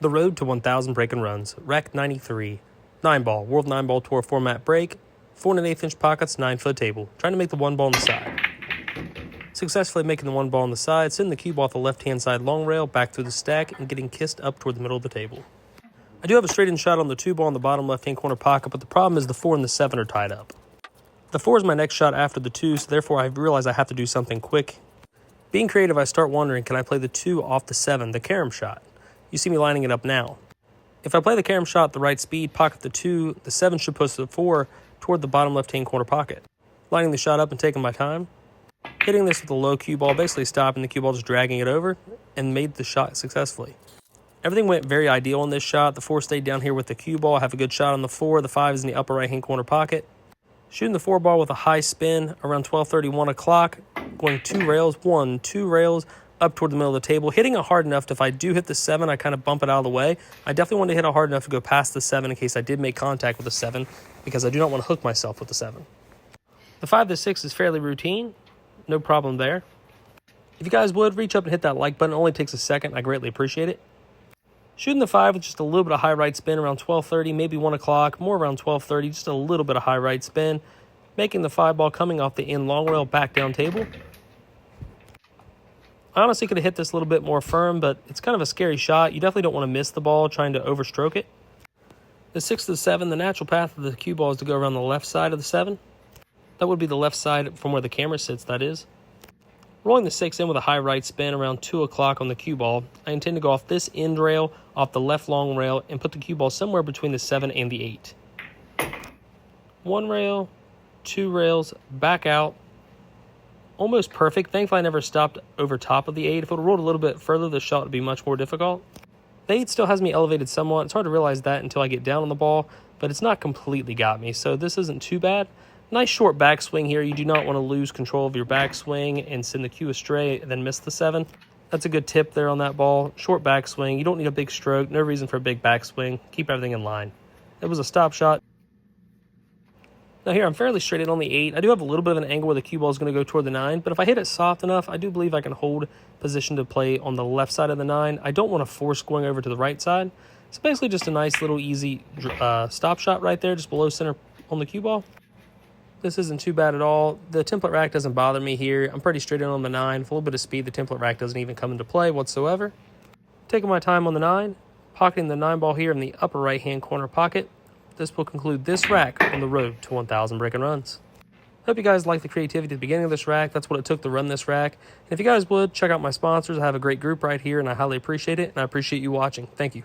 The Road to 1,000 Break and Runs, Rack 93, 9-ball, World 9-ball Tour format break, 4 1/8-inch pockets, 9-foot table, trying to make the 1 ball on the side. Successfully making the 1 ball on the side, sending the cue ball off the left-hand side long rail, back through the stack, and getting kissed up toward the middle of the table. I do have a straight-in shot on the 2 ball in the bottom left-hand corner pocket, but the problem is the 4 and the 7 are tied up. The 4 is my next shot after the 2, so therefore I realize I have to do something quick. Being creative, I start wondering, can I play the 2 off the 7, the carom shot? You see me lining it up now. If I play the carom shot at the right speed, pocket the 2, the 7 should push the 4 toward the bottom left-hand corner pocket. Lining the shot up and taking my time. Hitting this with a low cue ball, basically stopping the cue ball, just dragging it over, and made the shot successfully. Everything went very ideal on this shot. The 4 stayed down here with the cue ball. I have a good shot on the 4. The 5 is in the upper right-hand corner pocket. Shooting the 4 ball with a high spin around 12:30, 1 o'clock. Going 2 rails, 1, 2 rails, up toward the middle of the table. Hitting it hard enough that if I do hit the 7, I kind of bump it out of the way. I definitely want to hit it hard enough to go past the 7 in case I did make contact with the 7, because I do not want to hook myself with the 7. The 5 to 6 is fairly routine. No problem there. If you guys would, reach up and hit that like button. It only takes a second. I greatly appreciate it. Shooting the 5 with just a little bit of high right spin around 12:30, maybe 1 o'clock, more around 12:30, just a little bit of high right spin. Making the 5 ball coming off the in long rail back down table. I honestly could have hit this a little bit more firm, but it's kind of a scary shot. You definitely don't want to miss the ball trying to overstroke it. The 6 to the 7, the natural path of the cue ball is to go around the left side of the 7. That would be the left side from where the camera sits, that is. Rolling the 6 in with a high right spin around 2 o'clock on the cue ball, I intend to go off this end rail, off the left long rail, and put the cue ball somewhere between the 7 and the 8. 1 rail, 2 rails, back out. Almost perfect. Thankfully, I never stopped over top of the 8. If it would have rolled a little bit further, the shot would be much more difficult. The 8 still has me elevated somewhat. It's hard to realize that until I get down on the ball, but it's not completely got me, so this isn't too bad. Nice short backswing here. You do not want to lose control of your backswing and send the cue astray and then miss the 7. That's a good tip there on that ball. Short backswing. You don't need a big stroke. No reason for a big backswing. Keep everything in line. It was a stop shot. Now here, I'm fairly straight in on the 8. I do have a little bit of an angle where the cue ball is going to go toward the 9, but if I hit it soft enough, I do believe I can hold position to play on the left side of the 9. I don't want to force going over to the right side. It's basically just a nice little easy stop shot right there, just below center on the cue ball. This isn't too bad at all. The template rack doesn't bother me here. I'm pretty straight in on the 9. With a little bit of speed, the template rack doesn't even come into play whatsoever. Taking my time on the 9, pocketing the 9 ball here in the upper right-hand corner pocket. This will conclude this rack on the road to 1,000 break and runs. Hope you guys like the creativity at the beginning of this rack. That's what it took to run this rack. And if you guys would, check out my sponsors. I have a great group right here, and I highly appreciate it, and I appreciate you watching. Thank you.